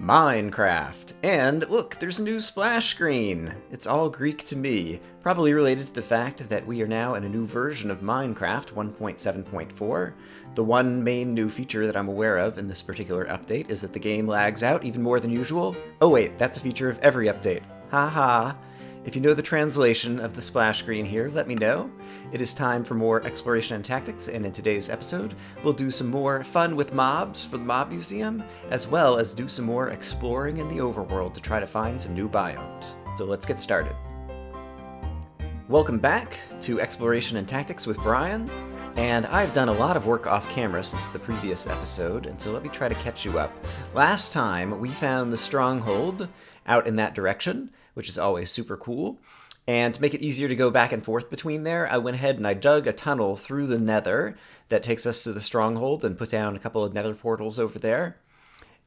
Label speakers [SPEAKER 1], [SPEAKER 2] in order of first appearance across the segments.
[SPEAKER 1] Minecraft. And look, there's a new splash screen. It's all Greek to me, probably related to the fact that we are now in a new version of Minecraft 1.7.4. The one main new feature that I'm aware of in this particular update is that the game lags out even more than usual. Oh wait, that's a feature of every update. Haha. If you know the translation of the splash screen here, let me know. It is time for more exploration and tactics, and in today's episode, we'll do some more fun with mobs for the Mob Museum, as well as do some more exploring in the Overworld to try to find some new biomes. So let's get started. Welcome back to Exploration and Tactics with Brian, and I've done a lot of work off camera since the previous episode, and so let me try to catch you up. Last time, we found the stronghold out in that direction, which is always super cool. And to make it easier to go back and forth between there, I went ahead and I dug a tunnel through the Nether that takes us to the stronghold and put down a couple of Nether portals over there.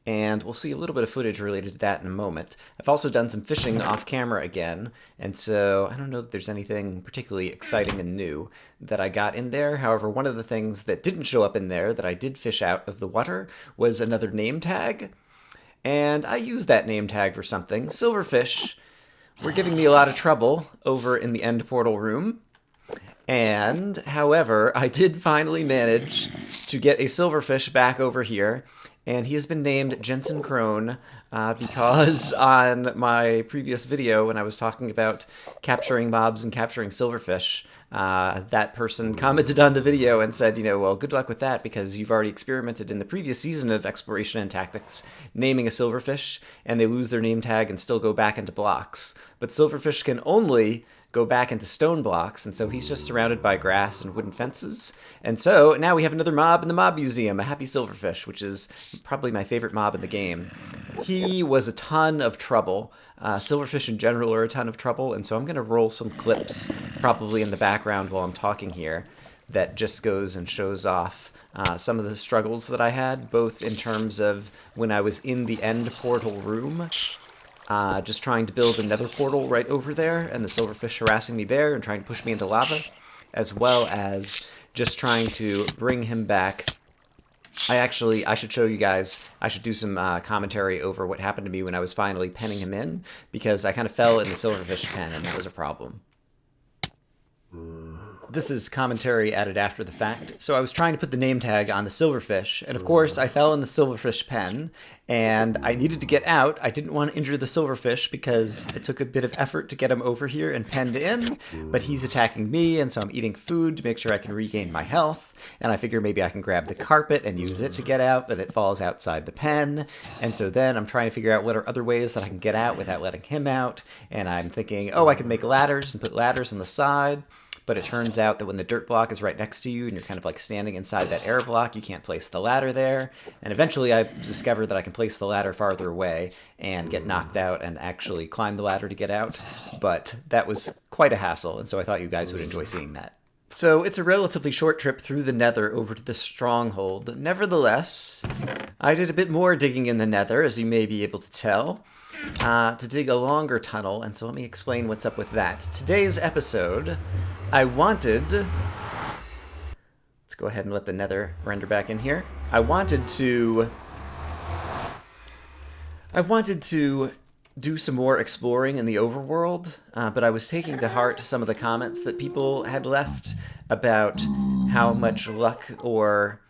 [SPEAKER 1] And we'll see a little bit of footage related to that in a moment. I've also done some fishing off camera again, and so I don't know that there's anything particularly exciting and new that I got in there. However, one of the things that didn't show up in there that I did fish out of the water was another name tag. And I used that name tag for something. Silverfish were giving me a lot of trouble over in the end portal room. And, however, I did finally manage to get a silverfish back over here. And he has been named Jensen Crone because on my previous video when I was talking about capturing mobs and capturing silverfish, that person commented on the video and said, well, good luck with that because you've already experimented in the previous season of Exploration and Tactics naming a silverfish, and they lose their name tag and still go back into blocks. But silverfish can only go back into stone blocks, and so he's just surrounded by grass and wooden fences. And so now we have another mob in the Mob Museum, a happy silverfish, which is probably my favorite mob in the game. He was a ton of trouble. Silverfish in general are a ton of trouble, and so I'm going to roll some clips probably in the background while I'm talking here that just goes and shows off some of the struggles that I had, both in terms of when I was in the end portal room, just trying to build a nether portal right over there, and the silverfish harassing me there and trying to push me into lava, as well as just trying to bring him back. I should show you guys, I should do some commentary over what happened to me when I was finally penning him in, because I kind of fell in the silverfish pen, and that was a problem. This is commentary added after the fact. So I was trying to put the name tag on the silverfish, and of course I fell in the silverfish pen, and I needed to get out. I didn't want to injure the silverfish because it took a bit of effort to get him over here and penned in, but he's attacking me, and so I'm eating food to make sure I can regain my health, and I figure maybe I can grab the carpet and use it to get out, but it falls outside the pen, and so then I'm trying to figure out what are other ways that I can get out without letting him out, and I'm thinking, oh, I can make ladders and put ladders on the side. But it turns out that when the dirt block is right next to you and you're kind of like standing inside that air block, you can't place the ladder there. And eventually I discovered that I can place the ladder farther away and get knocked out and actually climb the ladder to get out. But that was quite a hassle, and so I thought you guys would enjoy seeing that. So it's a relatively short trip through the Nether over to the stronghold. Nevertheless, I did a bit more digging in the Nether, as you may be able to tell, to dig a longer tunnel, and so let me explain what's up with that. Today's episode, let's go ahead and let the Nether render back in here. I wanted to do some more exploring in the Overworld, but I was taking to heart some of the comments that people had left about how much luck or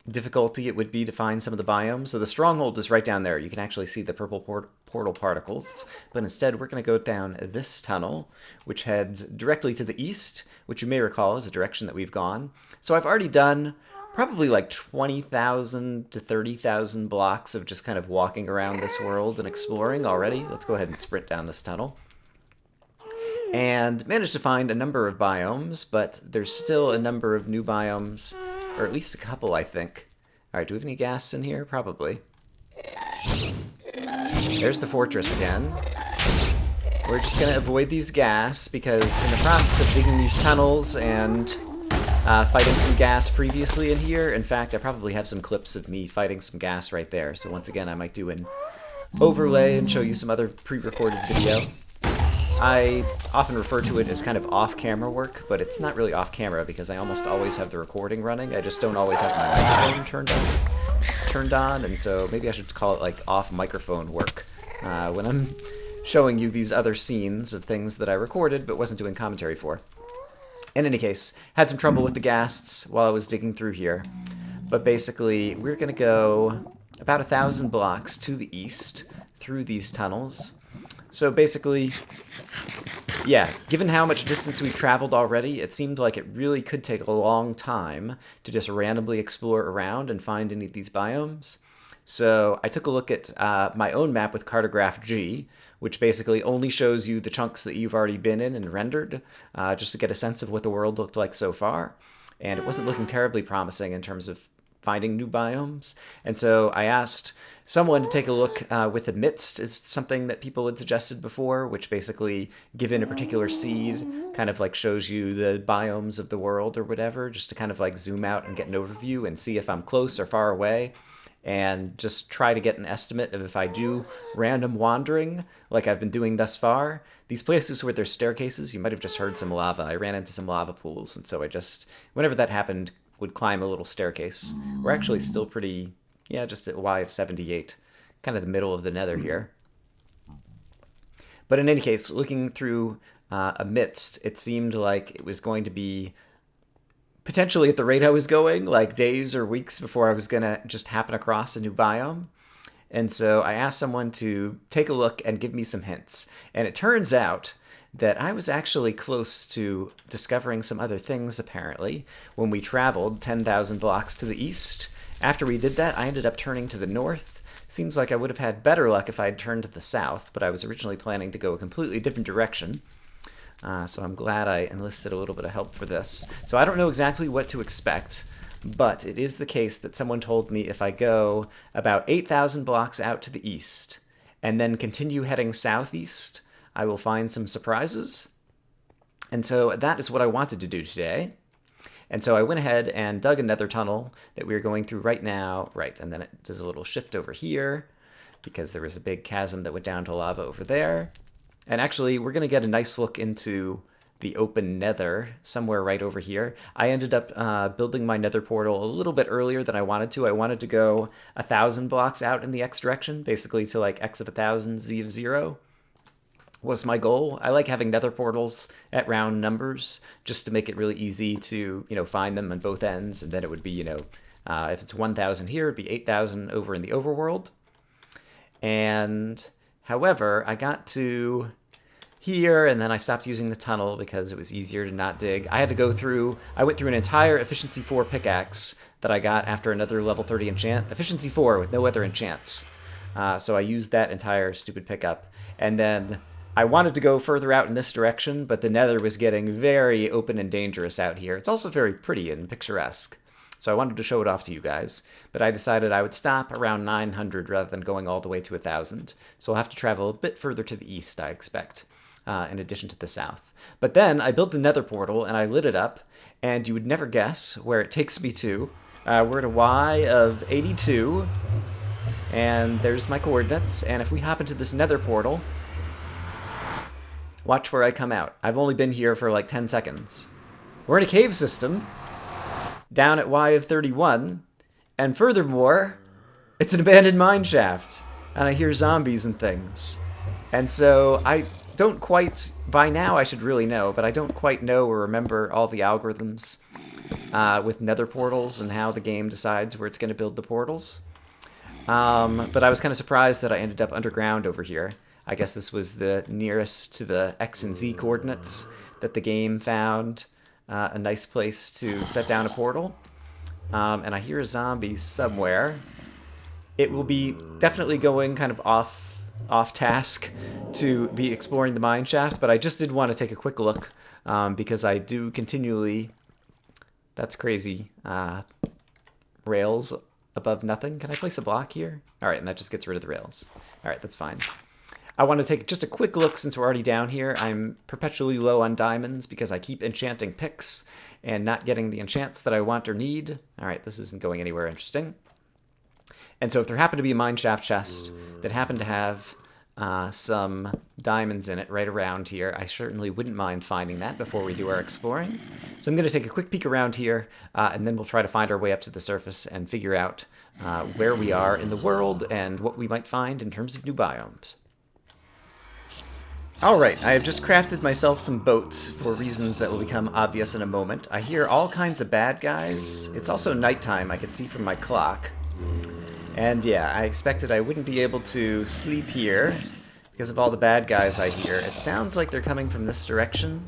[SPEAKER 1] difficulty it would be to find some of the biomes. So the stronghold is right down there. You can actually see the purple portal particles, but instead we're going to go down this tunnel, which heads directly to the east, which you may recall is the direction that we've gone. So I've already done probably like 20,000 to 30,000 blocks of just kind of walking around this world and exploring already. Let's go ahead and sprint down this tunnel. And managed to find a number of biomes, but there's still a number of new biomes, or at least a couple, I think. All right, do we have any gas in here? Probably. There's the fortress again. We're just going to avoid these gas because in the process of digging these tunnels and fighting some gas previously in here, in fact, I probably have some clips of me fighting some gas right there. So once again, I might do an overlay and show you some other pre-recorded video. I often refer to it as kind of off-camera work, but it's not really off-camera because I almost always have the recording running. I just don't always have my microphone turned on. turned on, and so maybe I should call it like off microphone work when I'm showing you these other scenes of things that I recorded but wasn't doing commentary for. In any case, had some trouble with the ghasts while I was digging through here. But basically, we're going to go about 1,000 blocks to the east through these tunnels. So basically, yeah, given how much distance we've traveled already, it seemed like it really could take a long time to just randomly explore around and find any of these biomes. So I took a look at my own map with Cartograph G, which basically only shows you the chunks that you've already been in and rendered, just to get a sense of what the world looked like so far. And it wasn't looking terribly promising in terms of finding new biomes. And so I asked someone to take a look with Amidst. It's something that people had suggested before, which basically, given a particular seed, kind of like shows you the biomes of the world or whatever, just to kind of like zoom out and get an overview and see if I'm close or far away, and just try to get an estimate of if I do random wandering like I've been doing thus far. These places where there's staircases, you might have just heard some lava. I ran into some lava pools, and so I just, whenever that happened, would climb a little staircase. We're actually still pretty, yeah, just at Y of 78, kind of the middle of the Nether here. But in any case, looking through Amidst, it seemed like it was going to be potentially at the rate I was going, like days or weeks before I was going to just happen across a new biome. And so I asked someone to take a look and give me some hints. And it turns out that I was actually close to discovering some other things, apparently, when we traveled 10,000 blocks to the east. After we did that, I ended up turning to the north. Seems like I would have had better luck if I'd turned to the south, but I was originally planning to go a completely different direction. So I'm glad I enlisted a little bit of help for this. So I don't know exactly what to expect, but it is the case that someone told me if I go about 8,000 blocks out to the east and then continue heading southeast, I will find some surprises. And so that is what I wanted to do today. And so I went ahead and dug another tunnel that we're going through right now. Right, and then it does a little shift over here because there was a big chasm that went down to lava over there. And actually, we're going to get a nice look into the open nether somewhere right over here. I ended up building my nether portal a little bit earlier than I wanted to. I wanted to go 1,000 blocks out in the x direction, basically to like x of 1,000, z of 0. Was my goal. I like having nether portals at round numbers just to make it really easy to, find them on both ends. And then it would be, if it's 1,000 here, it'd be 8,000 over in the overworld. And however, I got to here and then I stopped using the tunnel because it was easier to not dig. I went through an entire efficiency 4 pickaxe that I got after another level 30 enchant. Efficiency 4 with no other enchants. So I used that entire stupid pickup. And then I wanted to go further out in this direction, but the nether was getting very open and dangerous out here. It's also very pretty and picturesque, so I wanted to show it off to you guys. But I decided I would stop around 900 rather than going all the way to 1,000. So I'll have to travel a bit further to the east, I expect, in addition to the south. But then I built the nether portal, and I lit it up, and you would never guess where it takes me to. We're at a Y of 82, and there's my coordinates. And if we hop into this nether portal, watch where I come out. I've only been here for like 10 seconds. We're in a cave system, down at Y of 31, and furthermore, it's an abandoned mine shaft, and I hear zombies and things. And so I don't quite, by now I should really know, but I don't quite know or remember all the algorithms with nether portals and how the game decides where it's going to build the portals. But I was kind of surprised that I ended up underground over here. I guess this was the nearest to the X and Z coordinates that the game found a nice place to set down a portal. And I hear zombies somewhere. It will be definitely going kind of off task to be exploring the mine shaft, but I just did want to take a quick look because I do continually... That's crazy. Rails above nothing. Can I place a block here? All right, and that just gets rid of the rails. All right, that's fine. I want to take just a quick look since we're already down here. I'm perpetually low on diamonds because I keep enchanting picks and not getting the enchants that I want or need. All right, this isn't going anywhere interesting. And so if there happened to be a mineshaft chest that happened to have some diamonds in it right around here. I certainly wouldn't mind finding that before we do our exploring. So I'm going to take a quick peek around here, and then we'll try to find our way up to the surface and figure out where we are in the world and what we might find in terms of new biomes. Alright, I have just crafted myself some boats for reasons that will become obvious in a moment. I hear all kinds of bad guys. It's also nighttime, I can see from my clock. And yeah, I expected I wouldn't be able to sleep here because of all the bad guys I hear. It sounds like they're coming from this direction.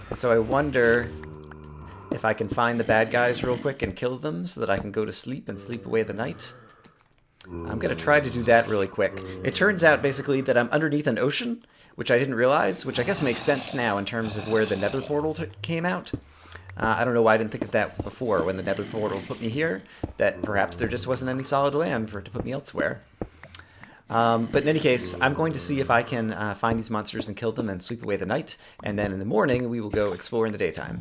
[SPEAKER 1] And so I wonder if I can find the bad guys real quick and kill them so that I can go to sleep and sleep away the night. I'm going to try to do that really quick. It turns out, basically, that I'm underneath an ocean, which I didn't realize, which I guess makes sense now in terms of where the Nether portal came out. I don't know why I didn't think of that before when the Nether portal put me here, that perhaps there just wasn't any solid land for it to put me elsewhere. But in any case, I'm going to see if I can find these monsters and kill them and sleep away the night, and then in the morning we will go explore in the daytime.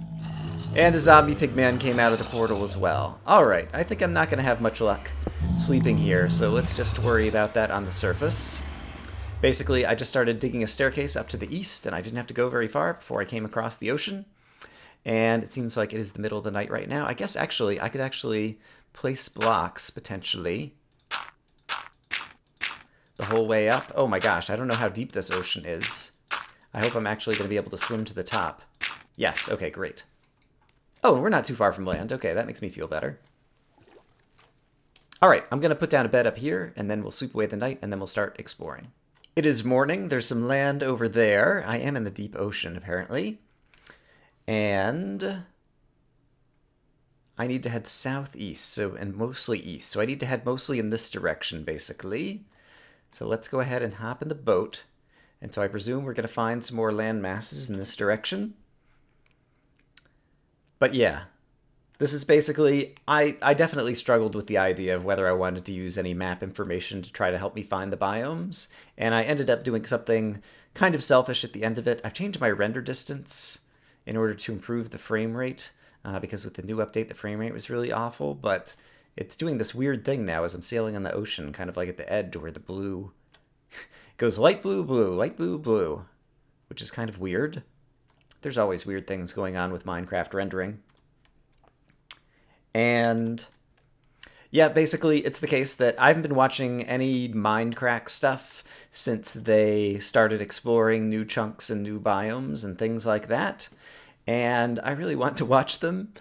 [SPEAKER 1] And a zombie pigman came out of the portal as well. Alright, I think I'm not going to have much luck sleeping here, so let's just worry about that on the surface. Basically, I just started digging a staircase up to the east, and I didn't have to go very far before I came across the ocean. And it seems like it is the middle of the night right now. I guess, actually, I could actually place blocks, potentially, the whole way up. Oh my gosh, I don't know how deep this ocean is. I hope I'm actually going to be able to swim to the top. Yes, okay, great. Oh, and we're not too far from land. Okay, that makes me feel better. Alright, I'm going to put down a bed up here, and then we'll sleep away the night, and then we'll start exploring. It is morning. There's some land over there. I am in the deep ocean, apparently. And I need to head southeast, and mostly east. So I need to head mostly in this direction, basically. So let's go ahead and hop in the boat. And so I presume we're going to find some more land masses in this direction. But yeah, this is basically, I definitely struggled with the idea of whether I wanted to use any map information to try to help me find the biomes, and I ended up doing something kind of selfish at the end of it. I've changed my render distance in order to improve the frame rate, because with the new update the frame rate was really awful, but it's doing this weird thing now as I'm sailing on the ocean, kind of like at the edge where the blue goes light blue, blue, light blue, blue, which is kind of weird. There's always weird things going on with Minecraft rendering. And yeah, basically it's the case that I haven't been watching any Minecraft stuff since they started exploring new chunks and new biomes and things like that. And I really want to watch them.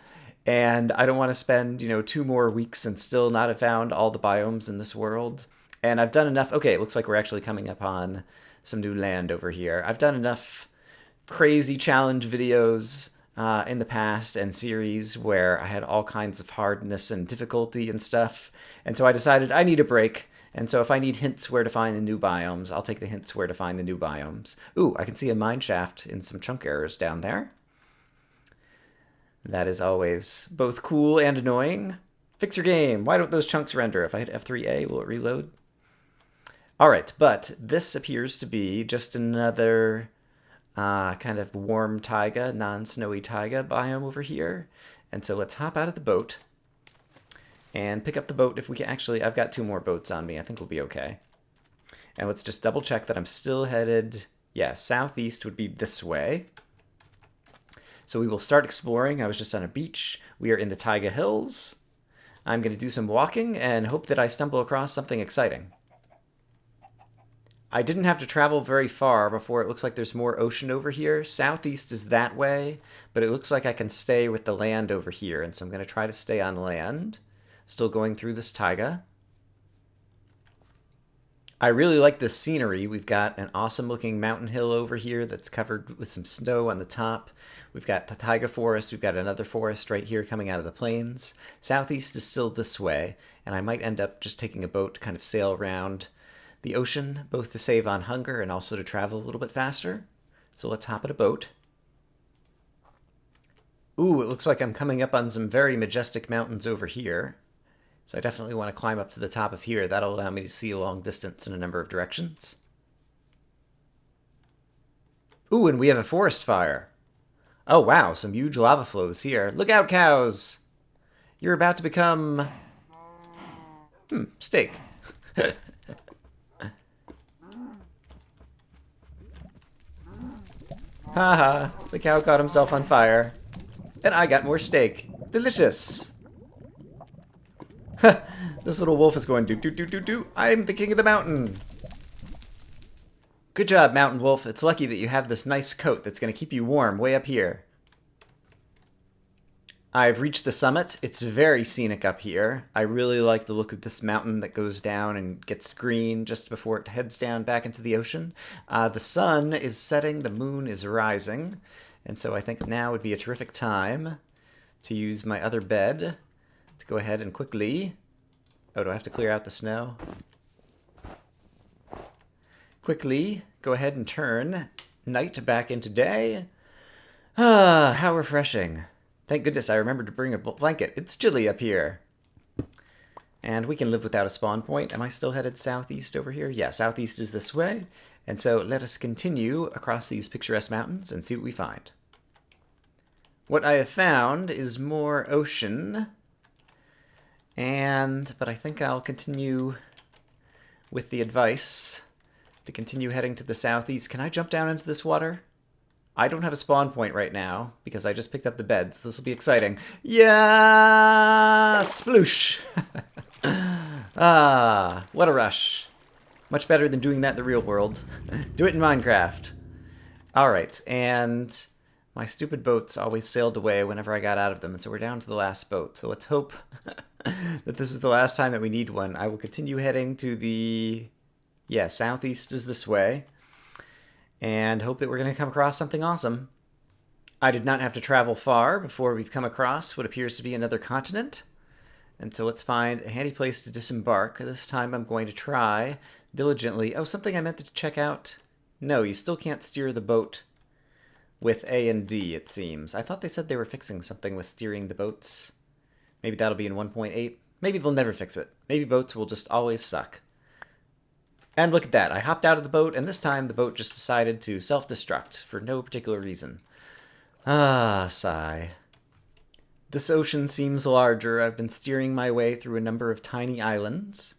[SPEAKER 1] And I don't want to spend, 2 more weeks and still not have found all the biomes in this world. And I've done enough. Okay, it looks like we're actually coming upon some new land over here. I've done enough crazy challenge videos in the past and series where I had all kinds of hardness and difficulty and stuff. And so I decided I need a break. And so if I need hints where to find the new biomes, I'll take the hints where to find the new biomes. Ooh, I can see a mine shaft in some chunk errors down there. That is always both cool and annoying. Fix your game. Why don't those chunks render? If I hit F3A, will it reload? Alright, but this appears to be just another kind of warm taiga, non-snowy taiga biome over here. And so let's hop out of the boat and pick up the boat if we can. Actually, I've got 2 more boats on me. I think we'll be okay. And let's just double check that I'm still headed, yeah, southeast would be this way. So we will start exploring. I was just on a beach. We are in the Taiga Hills. I'm going to do some walking and hope that I stumble across something exciting. I didn't have to travel very far before it looks like there's more ocean over here. Southeast is that way, but it looks like I can stay with the land over here, and so I'm going to try to stay on land. Still going through this taiga. I really like this scenery. We've got an awesome looking mountain hill over here that's covered with some snow on the top. We've got the taiga forest. We've got another forest right here coming out of the plains. Southeast is still this way, and I might end up just taking a boat to kind of sail around the ocean, both to save on hunger and also to travel a little bit faster. So let's hop in a boat. Ooh, it looks like I'm coming up on some very majestic mountains over here. So I definitely want to climb up to the top of here. That'll allow me to see a long distance in a number of directions. Ooh, and we have a forest fire. Oh wow, some huge lava flows here. Look out, cows! You're about to become... steak. Haha, the cow caught himself on fire. And I got more steak. Delicious. This little wolf is going do do do do do. I'm the king of the mountain. Good job, mountain wolf. It's lucky that you have this nice coat that's going to keep you warm way up here. I've reached the summit. It's very scenic up here. I really like the look of this mountain that goes down and gets green just before it heads down back into the ocean. The sun is setting, the moon is rising, and so I think now would be a terrific time to use my other bed to go ahead and quickly... Oh, do I have to clear out the snow? Quickly go ahead and turn night back into day. Ah, how refreshing. Thank goodness I remembered to bring a blanket. It's chilly up here. And we can live without a spawn point. Am I still headed southeast over here? Yeah, southeast is this way. And so let us continue across these picturesque mountains and see what we find. What I have found is more ocean. But I think I'll continue with the advice to continue heading to the southeast. Can I jump down into this water? I don't have a spawn point right now because I just picked up the beds. This will be exciting. Yeah! Sploosh! Ah, what a rush. Much better than doing that in the real world. Do it in Minecraft. Alright, and my stupid boats always sailed away whenever I got out of them, so we're down to the last boat. So let's hope that this is the last time that we need one. I will continue heading to the... Yeah, southeast is this way. And hope that we're going to come across something awesome. I did not have to travel far before we've come across what appears to be another continent. And so let's find a handy place to disembark. This time I'm going to try diligently... Oh, something I meant to check out. No, you still can't steer the boat with A and D, it seems. I thought they said they were fixing something with steering the boats. Maybe that'll be in 1.8. Maybe they'll never fix it. Maybe boats will just always suck. And look at that, I hopped out of the boat, and this time the boat just decided to self-destruct for no particular reason. Ah, sigh. This ocean seems larger. I've been steering my way through a number of tiny islands.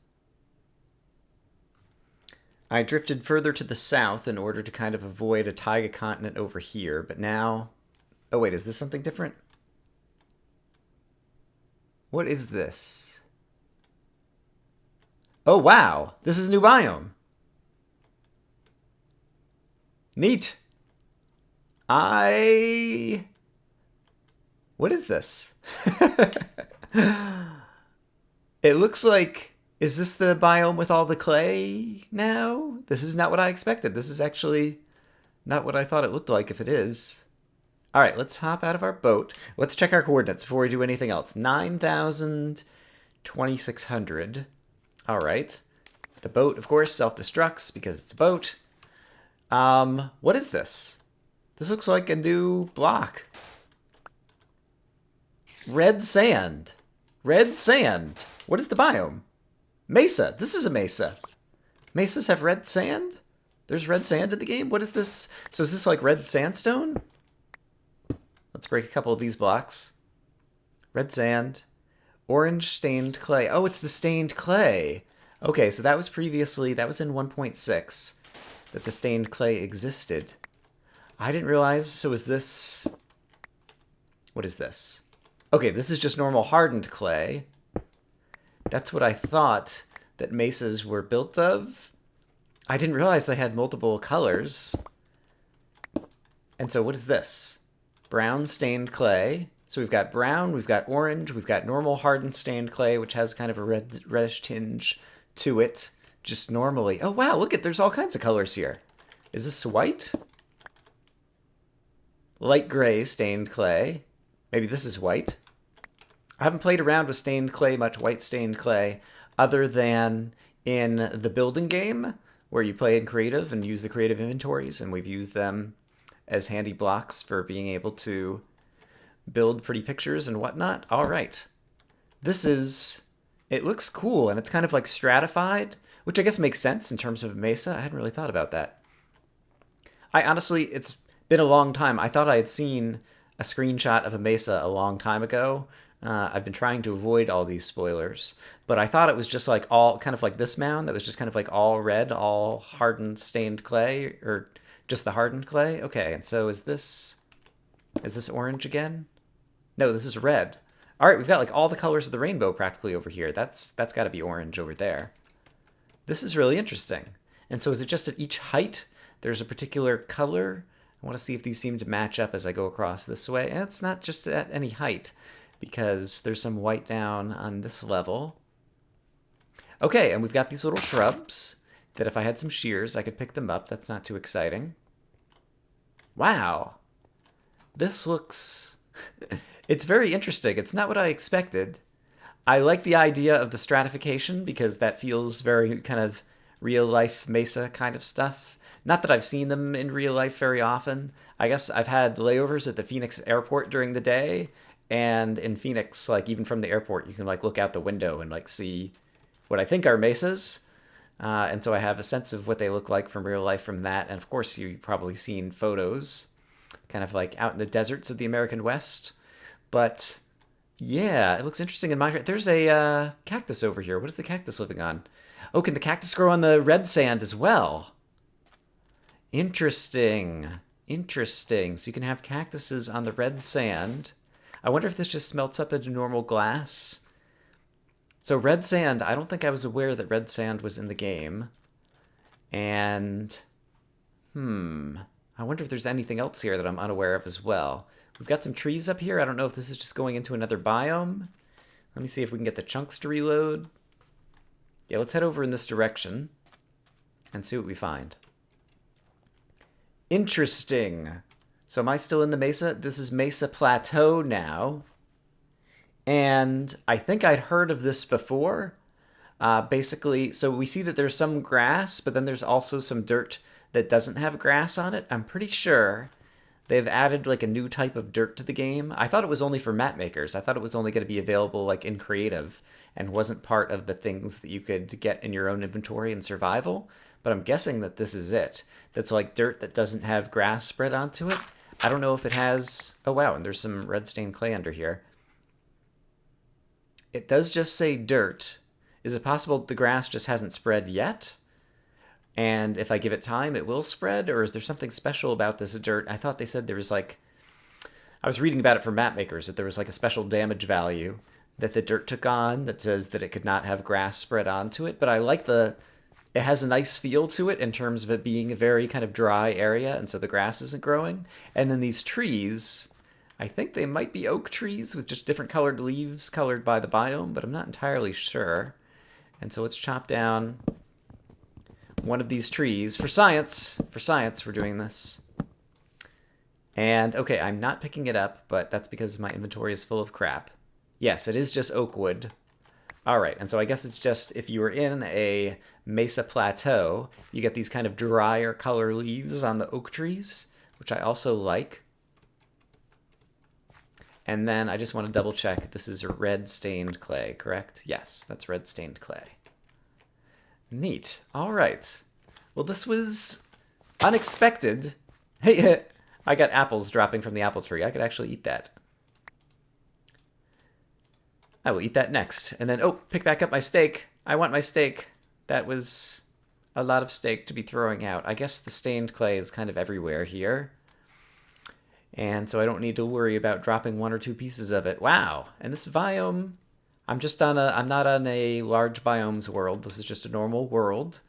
[SPEAKER 1] I drifted further to the south in order to kind of avoid a taiga continent over here, but now... Oh wait, is this something different? What is this? Oh, wow. This is a new biome. Neat. What is this? It looks like... Is this the biome with all the clay now? This is not what I expected. This is actually not what I thought it looked like if it is. All right, let's hop out of our boat. Let's check our coordinates before we do anything else. 9,000, 2,600. All right. The boat, of course, self-destructs because it's a boat. What is this? This looks like a new block. Red sand. Red sand. What is the biome? Mesa. This is a mesa. Mesas have red sand? There's red sand in the game? What is this? So is this like red sandstone? Let's break a couple of these blocks. Red sand. Orange stained clay. Oh, it's the stained clay. Okay, so that was previously, that was in 1.6 that the stained clay existed. I didn't realize, so is this... What is this? Okay, this is just normal hardened clay. That's what I thought that mesas were built of. I didn't realize they had multiple colors. And so what is this? Brown stained clay. So we've got brown, we've got orange, we've got normal hardened stained clay, which has kind of a reddish tinge to it, just normally. Oh wow, look at, there's all kinds of colors here. Is this white? Light gray stained clay. Maybe this is white. I haven't played around with stained clay much, white stained clay, other than in the building game, where you play in creative and use the creative inventories, and we've used them as handy blocks for being able to build pretty pictures and whatnot. All right. This is... It looks cool, and it's kind of like stratified, which I guess makes sense in terms of Mesa. I hadn't really thought about that. I honestly, it's been a long time. I thought I had seen a screenshot of a Mesa a long time ago. I've been trying to avoid all these spoilers, but I thought it was just like all, kind of like this mound that was just kind of like all red, all hardened stained clay, or Just the hardened clay? Okay, and so is this orange again? No, this is red. All right, we've got like all the colors of the rainbow practically over here. That's got to be orange over there. This is really interesting. And so is it just at each height there's a particular color? I want to see if these seem to match up as I go across this way. And it's not just at any height, because there's some white down on this level. Okay, and we've got these little shrubs that if I had some shears, I could pick them up. That's not too exciting. Wow. This looks... It's very interesting. It's not what I expected. I like the idea of the stratification because that feels very kind of real-life Mesa kind of stuff. Not that I've seen them in real life very often. I guess I've had layovers at the Phoenix airport during the day, and in Phoenix, like even from the airport, you can like look out the window and like see what I think are mesas. And so I have a sense of what they look like from real life from that. And of course, you've probably seen photos kind of like out in the deserts of the American West. But yeah, it looks interesting in Minecraft. There's a cactus over here. What is the cactus living on? Oh, can the cactus grow on the red sand as well? Interesting. Interesting. So you can have cactuses on the red sand. I wonder if this just melts up into normal glass. So red sand, I don't think I was aware that red sand was in the game. And, I wonder if there's anything else here that I'm unaware of as well. We've got some trees up here. I don't know if this is just going into another biome. Let me see if we can get the chunks to reload. Yeah, let's head over in this direction and see what we find. Interesting. So am I still in the Mesa? This is Mesa Plateau now. And I think I'd heard of this before. Basically, so we see that there's some grass, but then there's also some dirt that doesn't have grass on it. I'm pretty sure they've added like a new type of dirt to the game. I thought it was only for map makers. I thought it was only going to be available like in creative and wasn't part of the things that you could get in your own inventory in survival. But I'm guessing that this is it. That's like dirt that doesn't have grass spread onto it. I don't know if it has... Oh wow, and there's some red stained clay under here. It does just say dirt. Is it possible the grass just hasn't spread yet? And if I give it time, it will spread? Or is there something special about this dirt? I thought they said there was like... I was reading about it from map makers, that there was like a special damage value that the dirt took on that says that it could not have grass spread onto it. But I like the... It has a nice feel to it in terms of it being a very kind of dry area, and so the grass isn't growing. And then these trees, I think they might be oak trees with just different colored leaves colored by the biome, but I'm not entirely sure. And so let's chop down one of these trees for science. For science, we're doing this. And okay, I'm not picking it up, but that's because my inventory is full of crap. Yes, it is just oak wood. All right, and so I guess it's just if you were in a Mesa Plateau, you get these kind of drier color leaves on the oak trees, which I also like. And then I just want to double check. This is red stained clay, correct? Yes, that's red stained clay. Neat. All right. Well, this was unexpected. Hey, I got apples dropping from the apple tree. I could actually eat that. I will eat that next. And then, oh, pick back up my steak. I want my steak. That was a lot of steak to be throwing out. I guess the stained clay is kind of everywhere here. And so I don't need to worry about dropping one or two pieces of it. Wow. And this biome, I'm not on a large biomes world. This is just a normal world.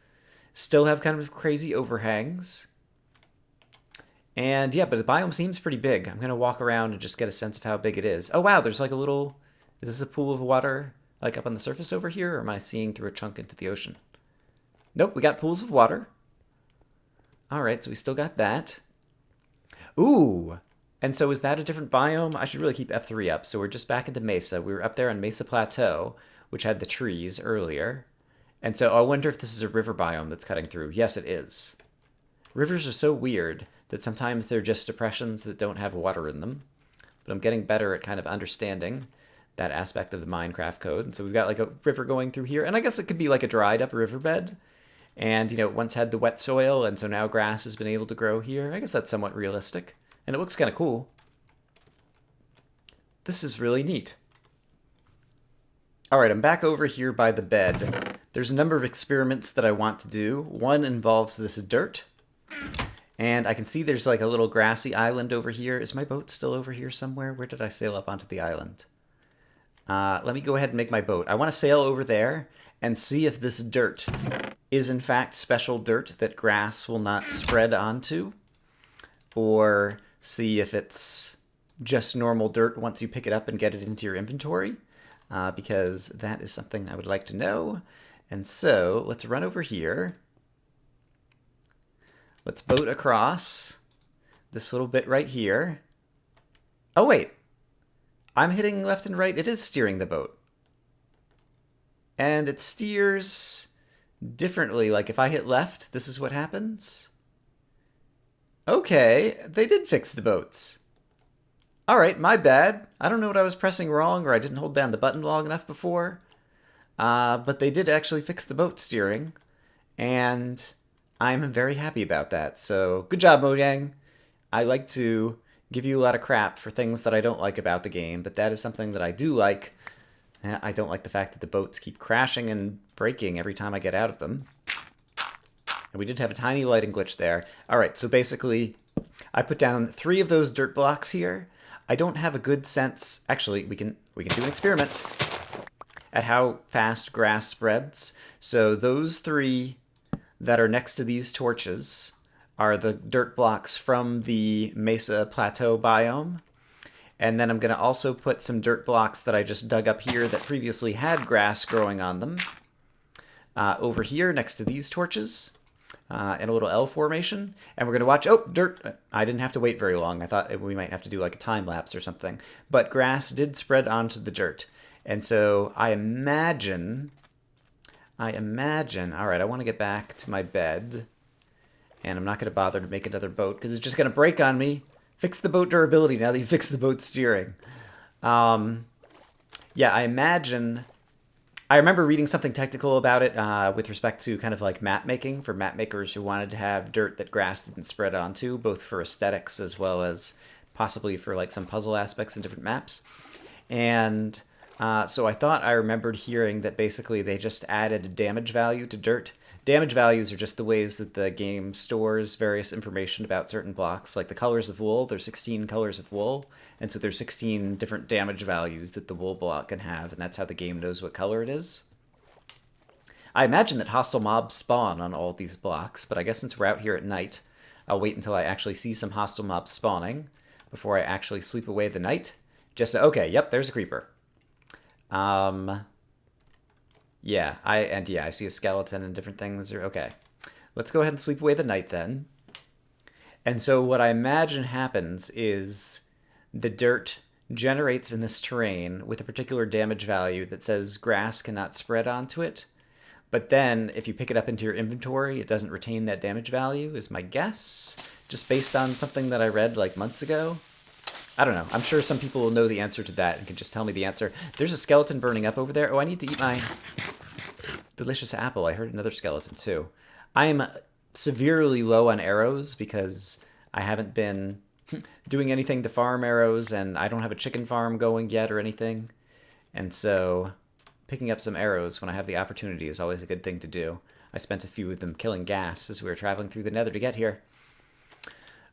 [SPEAKER 1] Still have kind of crazy overhangs. And yeah, but the biome seems pretty big. I'm going to walk around and just get a sense of how big it is. Oh, wow. There's like a little... Is this a pool of water, like up on the surface over here, or am I seeing through a chunk into the ocean? Nope, we got pools of water. All right, so we still got that. Ooh, and so is that a different biome? I should really keep F3 up. So we're just back into Mesa. We were up there on Mesa Plateau, which had the trees earlier. And so I wonder if this is a river biome that's cutting through. Yes, it is. Rivers are so weird that sometimes they're just depressions that don't have water in them. But I'm getting better at kind of understanding that aspect of the Minecraft code. And so we've got like a river going through here. And I guess it could be like a dried up riverbed. And, you know, it once had the wet soil. And so now grass has been able to grow here. I guess that's somewhat realistic. And it looks kind of cool. This is really neat. All right, I'm back over here by the bed. There's a number of experiments that I want to do. One involves this dirt. And I can see there's like a little grassy island over here. Is my boat still over here somewhere? Where did I sail up onto the island? Let me go ahead and make my boat. I want to sail over there and see if this dirt is in fact special dirt that grass will not spread onto, or see if it's just normal dirt once you pick it up and get it into your inventory, because that is something I would like to know. And so let's run over here. Let's boat across this little bit right here. Oh, wait. I'm hitting left and right. It is steering the boat. And it steers differently. Like if I hit left, this is what happens. Okay, they did fix the boats. All right, my bad. I don't know what I was pressing wrong, or I didn't hold down the button long enough before. But they did actually fix the boat steering, and I'm very happy about that. So good job, Mojang. I like to give you a lot of crap for things that I don't like about the game, but that is something that I do like. I don't like the fact that the boats keep crashing and breaking every time I get out of them. And we did have a tiny lighting glitch there. All right, so basically, I put down 3 of those dirt blocks here. I don't have a good sense. Actually, we can do an experiment at how fast grass spreads. So those 3 that are next to these torches are the dirt blocks from the Mesa plateau biome. And then I'm going to also put some dirt blocks that I just dug up here that previously had grass growing on them over here next to these torches. In a little L formation, and we're going to watch, oh, dirt. I didn't have to wait very long. I thought we might have to do like a time lapse or something, but grass did spread onto the dirt. And so I imagine, all right, I want to get back to my bed, and I'm not going to bother to make another boat because it's just going to break on me. Fix the boat durability now that you fixed the boat steering. Yeah, I remember reading something technical about it with respect to kind of like map making for map makers who wanted to have dirt that grass didn't spread onto, both for aesthetics as well as possibly for like some puzzle aspects in different maps. And so I thought I remembered hearing that basically they just added a damage value to dirt. Damage values are just the ways that the game stores various information about certain blocks. Like the colors of wool, there's 16 colors of wool, and so there's 16 different damage values that the wool block can have, and that's how the game knows what color it is. I imagine that hostile mobs spawn on all these blocks, but I guess since we're out here at night, I'll wait until I actually see some hostile mobs spawning before I actually sleep away the night. Just, okay, yep, there's a creeper. Yeah, I see a skeleton and different things. Okay, let's go ahead and sleep away the night then. And so what I imagine happens is the dirt generates in this terrain with a particular damage value that says grass cannot spread onto it. But then if you pick it up into your inventory, it doesn't retain that damage value, is my guess, just based on something that I read like months ago. I don't know. I'm sure some people will know the answer to that and can just tell me the answer. There's a skeleton burning up over there. Oh, I need to eat my delicious apple. I heard another skeleton too. I am severely low on arrows because I haven't been doing anything to farm arrows, and I don't have a chicken farm going yet or anything. And so picking up some arrows when I have the opportunity is always a good thing to do. I spent a few of them killing ghast as we were traveling through the Nether to get here.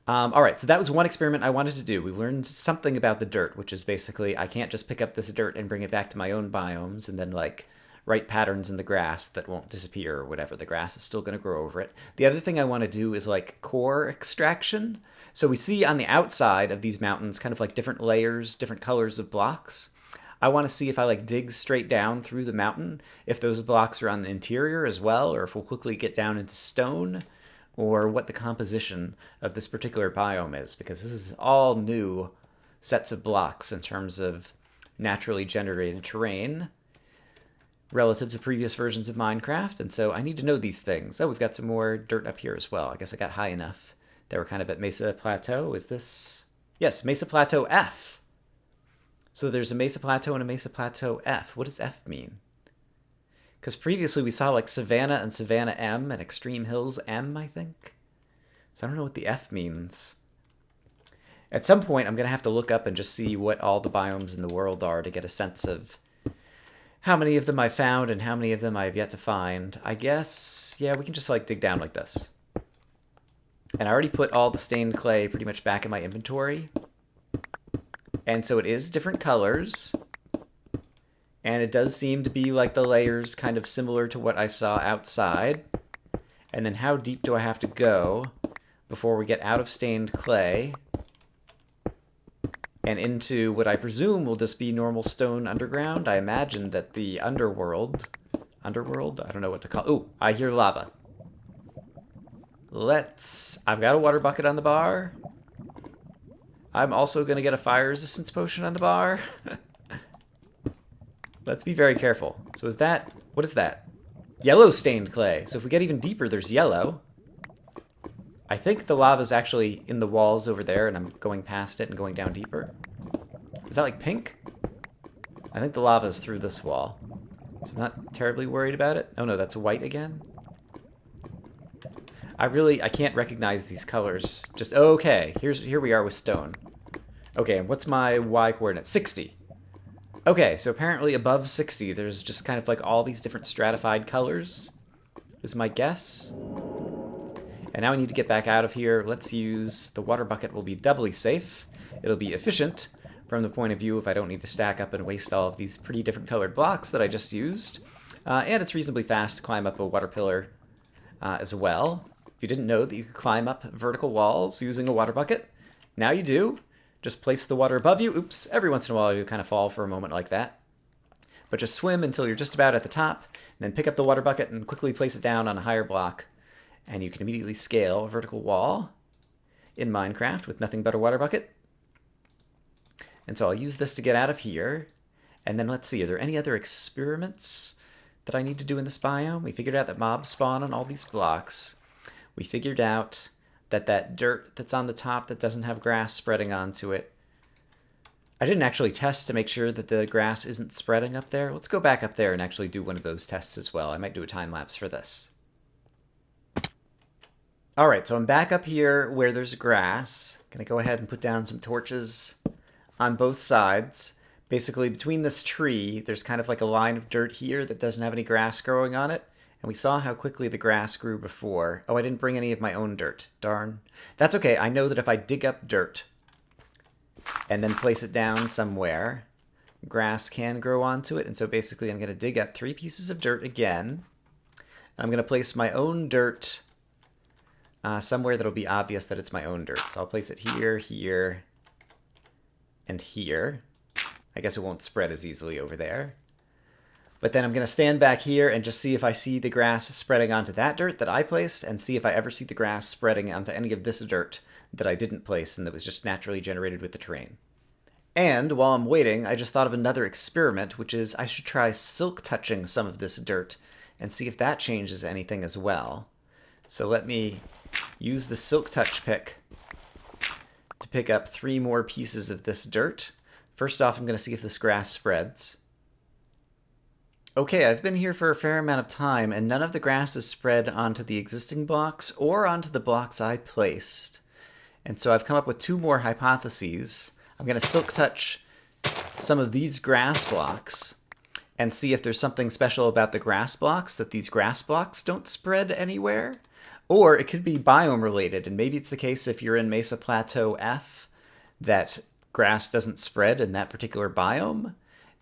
[SPEAKER 1] All right, so that was one experiment I wanted to do. We learned something about the dirt, which is basically I can't just pick up this dirt and bring it back to my own biomes and then like write patterns in the grass that won't disappear or whatever. The grass is still going to grow over it. The other thing I want to do is like core extraction. So we see on the outside of these mountains kind of like different layers, different colors of blocks. I want to see if I like dig straight down through the mountain, if those blocks are on the interior as well, or if we'll quickly get down into stone, or what the composition of this particular biome is, because this is all new sets of blocks in terms of naturally generated terrain relative to previous versions of Minecraft, and so I need to know these things. Oh, we've got some more dirt up here as well. I guess I got high enough that we're kind of at Mesa Plateau. Is this? Yes, Mesa Plateau F. So there's a Mesa Plateau and a Mesa Plateau F. What does F mean? Because previously we saw like Savannah and Savannah M and Extreme Hills M, I think. So I don't know what the F means. At some point I'm going to have to look up and just see what all the biomes in the world are to get a sense of how many of them I found and how many of them I have yet to find. I guess, yeah, we can just like dig down like this. And I already put all the stained clay pretty much back in my inventory. And so it is different colors. And it does seem to be like the layers kind of similar to what I saw outside. And then how deep do I have to go before we get out of stained clay and into what I presume will just be normal stone underground? I imagine that the underworld, I don't know what to call it. Ooh, I hear lava. I've got a water bucket on the bar. I'm also going to get a fire resistance potion on the bar. Let's be very careful. So what is that? Yellow stained clay. So if we get even deeper, there's yellow. I think the lava's actually in the walls over there, and I'm going past it and going down deeper. Is that like pink? I think the lava's through this wall. So I'm not terribly worried about it. Oh no, that's white again. I can't recognize these colors. Just, okay, here we are with stone. Okay, and what's my Y coordinate? 60. Okay, so apparently above 60, there's just kind of like all these different stratified colors, is my guess. And now I need to get back out of here. Let's use the water bucket will be doubly safe. It'll be efficient from the point of view if I don't need to stack up and waste all of these pretty different colored blocks that I just used. And it's reasonably fast to climb up a water pillar as well. If you didn't know that you could climb up vertical walls using a water bucket, now you do. Just place the water above you. Oops, every once in a while you kind of fall for a moment like that. But just swim until you're just about at the top, and then pick up the water bucket and quickly place it down on a higher block. And you can immediately scale a vertical wall in Minecraft with nothing but a water bucket. And so I'll use this to get out of here. And then let's see, are there any other experiments that I need to do in this biome? We figured out that mobs spawn on all these blocks. We figured out that dirt that's on the top that doesn't have grass spreading onto it. I didn't actually test to make sure that the grass isn't spreading up there. Let's go back up there and actually do one of those tests as well. I might do a time lapse for this. All right, so I'm back up here where there's grass. Gonna go ahead and put down some torches on both sides. Basically, between this tree, there's kind of like a line of dirt here that doesn't have any grass growing on it. And we saw how quickly the grass grew before. Oh, I didn't bring any of my own dirt. Darn. That's okay. I know that if I dig up dirt and then place it down somewhere, grass can grow onto it. And so basically I'm going to dig up 3 pieces of dirt again. I'm going to place my own dirt somewhere that'll be obvious that it's my own dirt. So I'll place it here, here, and here. I guess it won't spread as easily over there. But then I'm going to stand back here and just see if I see the grass spreading onto that dirt that I placed, and see if I ever see the grass spreading onto any of this dirt that I didn't place and that was just naturally generated with the terrain. And while I'm waiting, I just thought of another experiment, which is I should try silk touching some of this dirt and see if that changes anything as well. So let me use the silk touch pick to pick up 3 more pieces of this dirt. First off, I'm going to see if this grass spreads. Okay, I've been here for a fair amount of time, and none of the grass is spread onto the existing blocks or onto the blocks I placed. And so I've come up with 2 more hypotheses. I'm going to silk touch some of these grass blocks and see if there's something special about the grass blocks, that these grass blocks don't spread anywhere. Or it could be biome related, and maybe it's the case if you're in Mesa Plateau F that grass doesn't spread in that particular biome.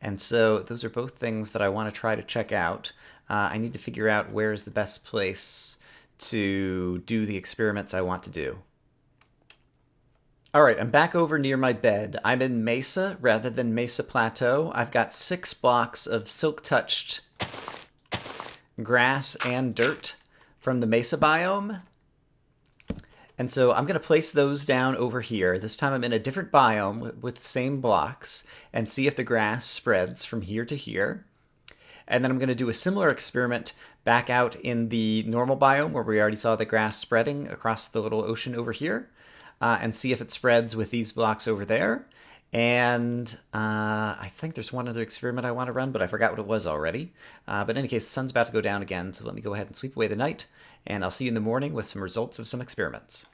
[SPEAKER 1] And so those are both things that I want to try to check out. I need to figure out where is the best place to do the experiments I want to do. All right, I'm back over near my bed. I'm in Mesa rather than Mesa Plateau. I've got 6 blocks of silk-touched grass and dirt from the Mesa biome. And so I'm going to place those down over here. This time I'm in a different biome with the same blocks and see if the grass spreads from here to here. And then I'm going to do a similar experiment back out in the normal biome where we already saw the grass spreading across the little ocean over here, and see if it spreads with these blocks over there. And I think there's one other experiment I want to run, but I forgot what it was already. But in any case, the sun's about to go down again, so let me go ahead and sleep away the night, and I'll see you in the morning with some results of some experiments.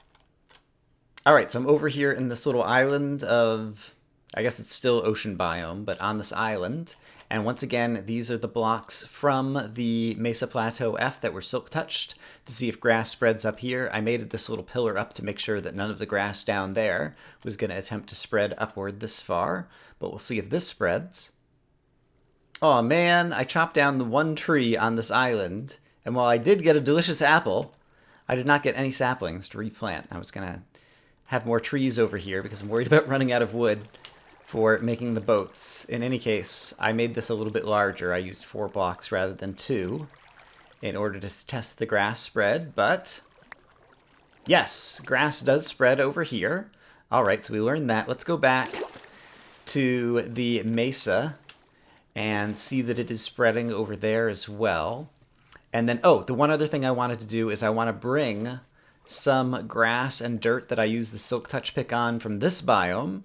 [SPEAKER 1] All right, so I'm over here in this little island of, I guess it's still ocean biome, but on this island, And once again, these are the blocks from the Mesa Plateau F that were silk touched to see if grass spreads up here. I made this little pillar up to make sure that none of the grass down there was going to attempt to spread upward this far, but we'll see if this spreads. Oh man, I chopped down the one tree on this island, and while I did get a delicious apple, I did not get any saplings to replant. I was going to have more trees over here because I'm worried about running out of wood for making the boats. In any case, I made this a little bit larger. I used 4 blocks rather than 2 in order to test the grass spread, but yes, grass does spread over here. All right, so we learned that. Let's go back to the mesa and see that it is spreading over there as well. And then, oh, the one other thing I wanted to do is I want to bring some grass and dirt that I use the silk touch pick on from this biome.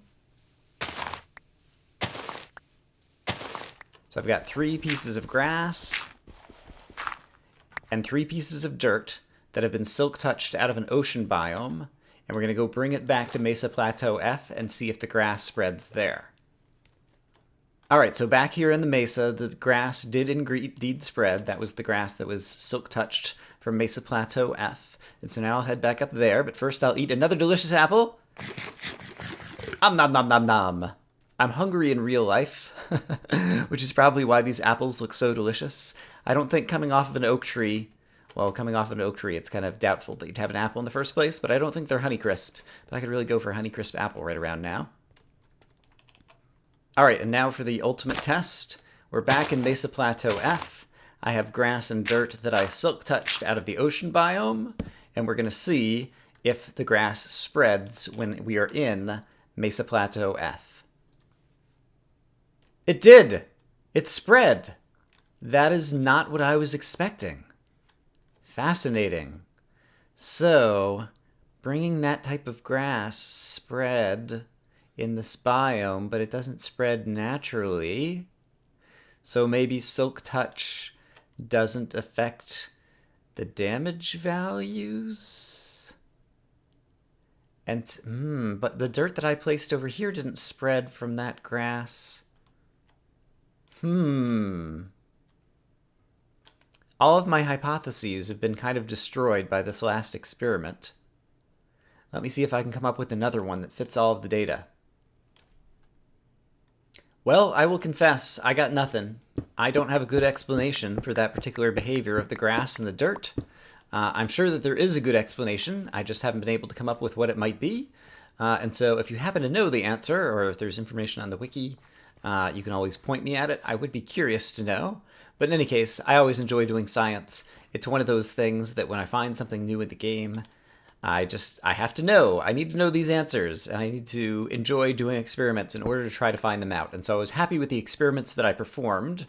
[SPEAKER 1] So I've got 3 pieces of grass and 3 pieces of dirt that have been silk touched out of an ocean biome, and we're going to go bring it back to Mesa Plateau F and see if the grass spreads there. Alright, so back here in the mesa, the grass did indeed spread. That was the grass that was silk touched from Mesa Plateau F. And so now I'll head back up there, but first I'll eat another delicious apple. Nom nom nom nom nom. I'm hungry in real life, which is probably why these apples look so delicious. I don't think coming off of an oak tree, well, coming off of an oak tree, it's kind of doubtful that you'd have an apple in the first place, but I don't think they're Honeycrisp. But I could really go for a Honeycrisp apple right around now. Alright, and now for the ultimate test. We're back in Mesa Plateau F. I have grass and dirt that I silk touched out of the ocean biome, and we're going to see if the grass spreads when we are in Mesa Plateau F. It did! It spread! That is not what I was expecting. Fascinating. So, bringing that type of grass spread in this biome, but it doesn't spread naturally. So maybe silk touch doesn't affect the damage values? And, but the dirt that I placed over here didn't spread from that grass. All of my hypotheses have been kind of destroyed by this last experiment. Let me see if I can come up with another one that fits all of the data. Well, I will confess, I got nothing. I don't have a good explanation for that particular behavior of the grass and the dirt. I'm sure that there is a good explanation, I just haven't been able to come up with what it might be. And so if you happen to know the answer, or if there's information on the wiki, you can always point me at it. I would be curious to know. But in any case, I always enjoy doing science. It's one of those things that when I find something new in the game, I have to know. I need to know these answers, and I need to enjoy doing experiments in order to try to find them out. And so I was happy with the experiments that I performed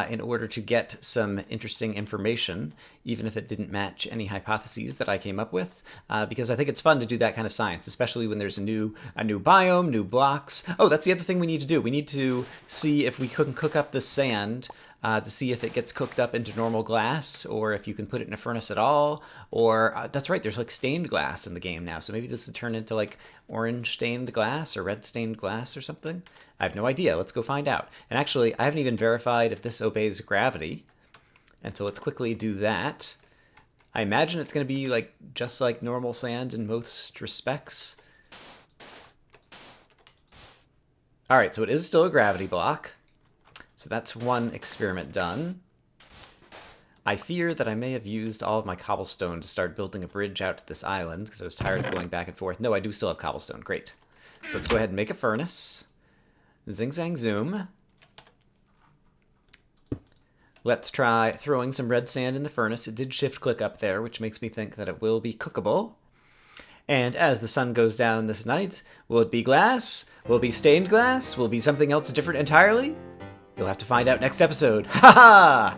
[SPEAKER 1] in order to get some interesting information, even if it didn't match any hypotheses that I came up with, because I think it's fun to do that kind of science, especially when there's a new biome, new blocks. Oh, that's the other thing we need to do. We need to see if we can cook up this sand to see if it gets cooked up into normal glass, or if you can put it in a furnace at all, or that's right, there's like stained glass in the game now, so maybe this would turn into like orange stained glass or red stained glass or something. I have no idea. Let's go find out. And actually, I haven't even verified if this obeys gravity, and so let's quickly do that. I imagine it's going to be like just like normal sand in most respects. All right, so it is still a gravity block. So that's one experiment done. I fear that I may have used all of my cobblestone to start building a bridge out to this island, because I was tired of going back and forth. No, I do still have cobblestone. Great. So let's go ahead and make a furnace. Zing, zang, zoom. Let's try throwing some red sand in the furnace. It did shift-click up there, which makes me think that it will be cookable. And as the sun goes down this night, will it be glass? Will it be stained glass? Will it be something else different entirely? You'll have to find out next episode. Ha ha!